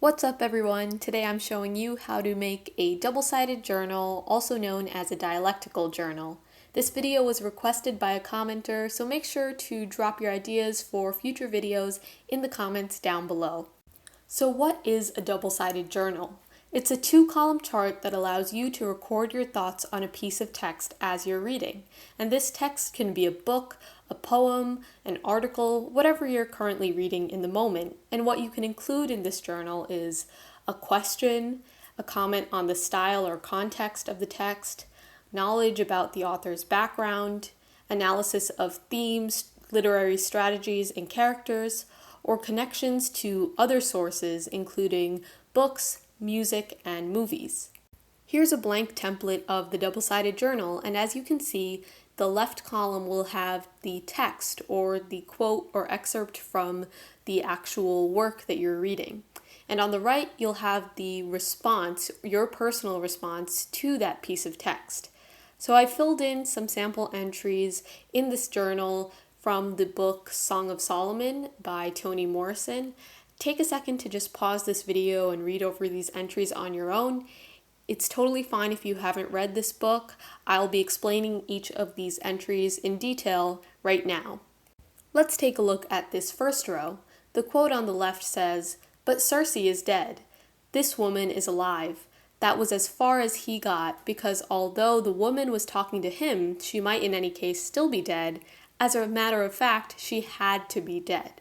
What's up everyone? Today I'm showing you how to make a double-sided journal, also known as a dialectical journal. This video was requested by a commenter, so make sure to drop your ideas for future videos in the comments down below. So what is a double-sided journal? It's a two-column chart that allows you to record your thoughts on a piece of text as you're reading. And this text can be a book, a poem, an article, whatever you're currently reading in the moment. And what you can include in this journal is a question, a comment on the style or context of the text, knowledge about the author's background, analysis of themes, literary strategies, and characters, or connections to other sources including books, music, and movies. Here's a blank template of the double-sided journal, and as you can see, the left column will have the text or the quote or excerpt from the actual work that you're reading. And on the right, you'll have the response, your personal response to that piece of text. So I filled in some sample entries in this journal from the book Song of Solomon by Toni Morrison. Take a second to just pause this video and read over these entries on your own. It's totally fine if you haven't read this book. I'll be explaining each of these entries in detail right now. Let's take a look at this first row. The quote on the left says, "But Circe is dead. This woman is alive. That was as far as he got, because although the woman was talking to him, she might in any case still be dead. As a matter of fact, she had to be dead."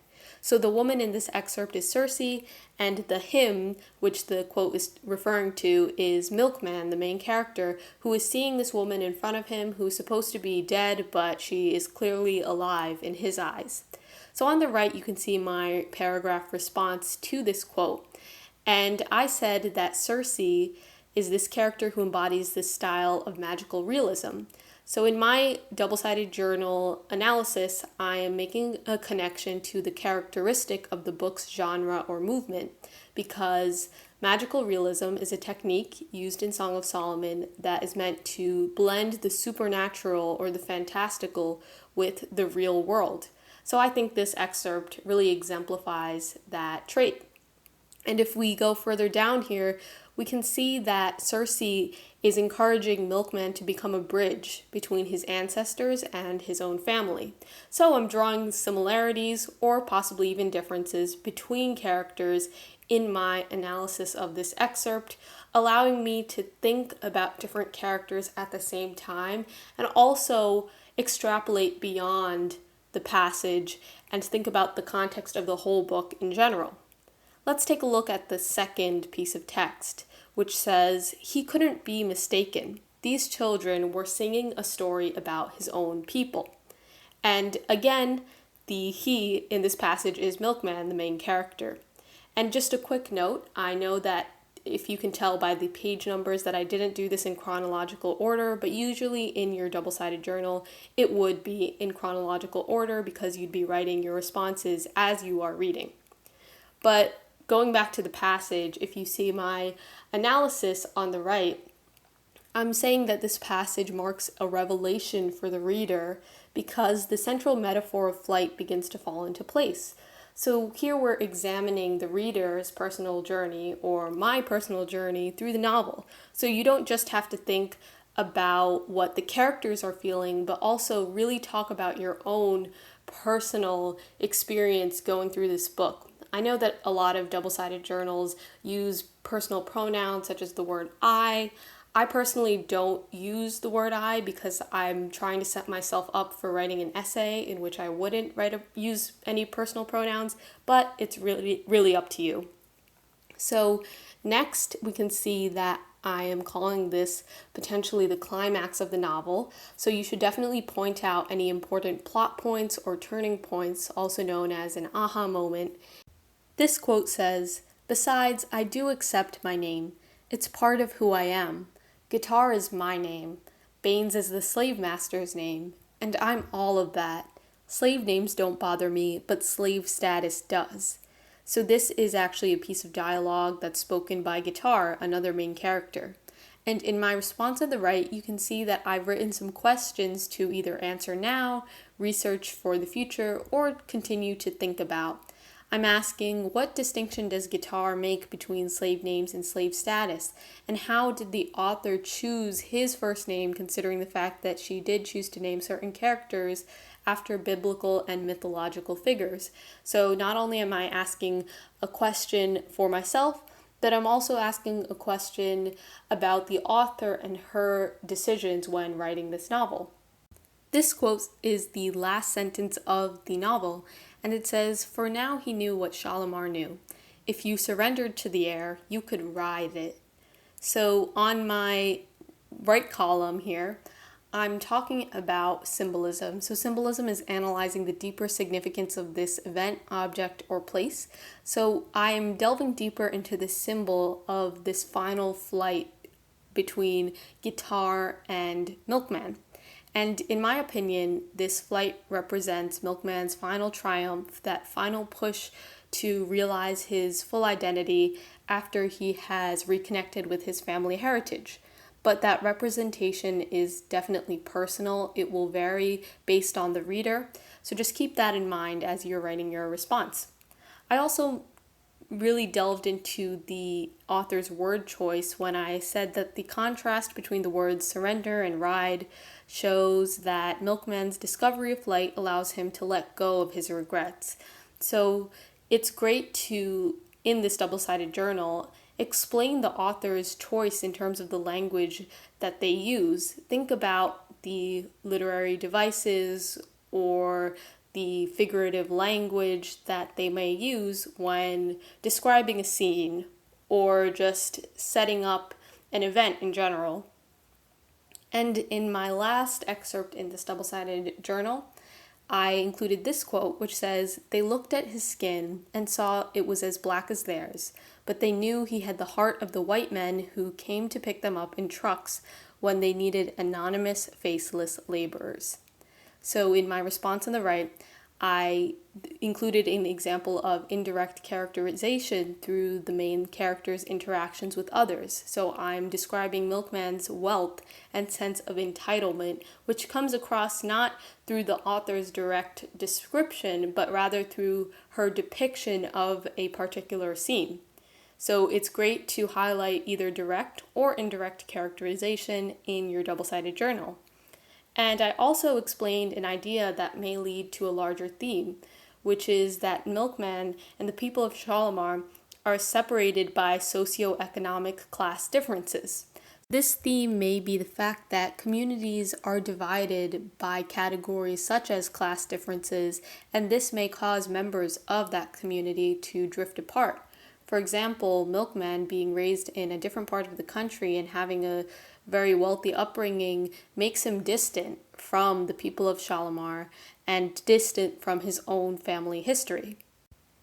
So the woman in this excerpt is Circe, and the him, which the quote is referring to, is Milkman, the main character, who is seeing this woman in front of him who is supposed to be dead, but she is clearly alive in his eyes. So on the right, you can see my paragraph response to this quote. And I said that Circe is this character who embodies this style of magical realism. So in my double-sided journal analysis, I am making a connection to the characteristic of the book's genre or movement, because magical realism is a technique used in Song of Solomon that is meant to blend the supernatural or the fantastical with the real world. So I think this excerpt really exemplifies that trait. And if we go further down here, we can see that Circe is encouraging Milkman to become a bridge between his ancestors and his own family. So I'm drawing similarities or possibly even differences between characters in my analysis of this excerpt, allowing me to think about different characters at the same time and also extrapolate beyond the passage and think about the context of the whole book in general. Let's take a look at the second piece of text, which says, "He couldn't be mistaken. These children were singing a story about his own people." And again, the he in this passage is Milkman, the main character. And just a quick note, I know that if you can tell by the page numbers that I didn't do this in chronological order, but usually in your double-sided journal, it would be in chronological order because you'd be writing your responses as you are reading. But going back to the passage, if you see my analysis on the right, I'm saying that this passage marks a revelation for the reader because the central metaphor of flight begins to fall into place. So here we're examining the reader's personal journey or my personal journey through the novel. So you don't just have to think about what the characters are feeling, but also really talk about your own personal experience going through this book. I know that a lot of double-sided journals use personal pronouns such as the word I. I personally don't use the word I because I'm trying to set myself up for writing an essay in which I wouldn't use any personal pronouns, but it's really up to you. So next we can see that I am calling this potentially the climax of the novel, so you should definitely point out any important plot points or turning points, also known as an aha moment. This quote says, "Besides, I do accept my name. It's part of who I am. Guitar is my name. Baines is the slave master's name. And I'm all of that. Slave names don't bother me, but slave status does." So this is actually a piece of dialogue that's spoken by Guitar, another main character. And in my response on the right, you can see that I've written some questions to either answer now, research for the future, or continue to think about. I'm asking, what distinction does guitar make between slave names and slave status? And how did the author choose his first name, considering the fact that she did choose to name certain characters after biblical and mythological figures? So not only am I asking a question for myself, but I'm also asking a question about the author and her decisions when writing this novel. This quote is the last sentence of the novel, and it says, "For now he knew what Shalimar knew. If you surrendered to the air, you could ride it." So on my right column here, I'm talking about symbolism. So symbolism is analyzing the deeper significance of this event, object, or place. So I am delving deeper into the symbol of this final flight between Guitar and Milkman. And in my opinion, this flight represents Milkman's final triumph, that final push to realize his full identity after he has reconnected with his family heritage. But that representation is definitely personal. It will vary based on the reader. So just keep that in mind as you're writing your response. I also really delved into the author's word choice when I said that the contrast between the words surrender and ride shows that Milkman's discovery of flight allows him to let go of his regrets. So it's great to, in this double-sided journal, explain the author's choice in terms of the language that they use. Think about the literary devices or the figurative language that they may use when describing a scene or just setting up an event in general. And in my last excerpt in this double-sided journal, I included this quote, which says, "They looked at his skin and saw it was as black as theirs, but they knew he had the heart of the white men who came to pick them up in trucks when they needed anonymous, faceless laborers." So in my response on the right, I included an example of indirect characterization through the main character's interactions with others. So I'm describing Milkman's wealth and sense of entitlement, which comes across not through the author's direct description, but rather through her depiction of a particular scene. So it's great to highlight either direct or indirect characterization in your double-sided journal. And I also explained an idea that may lead to a larger theme, which is that Milkman and the people of Shalimar are separated by socioeconomic class differences. This theme may be the fact that communities are divided by categories such as class differences, and this may cause members of that community to drift apart. For example, Milkman being raised in a different part of the country and having a very wealthy upbringing makes him distant from the people of Shalimar and distant from his own family history.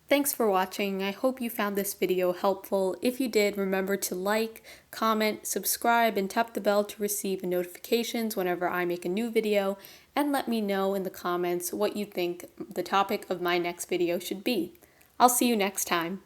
Thanks for watching. I hope you found this video helpful. If you did, remember to like, comment, subscribe, and tap the bell to receive notifications whenever I make a new video, and let me know in the comments what you think the topic of my next video should be. I'll see you next time.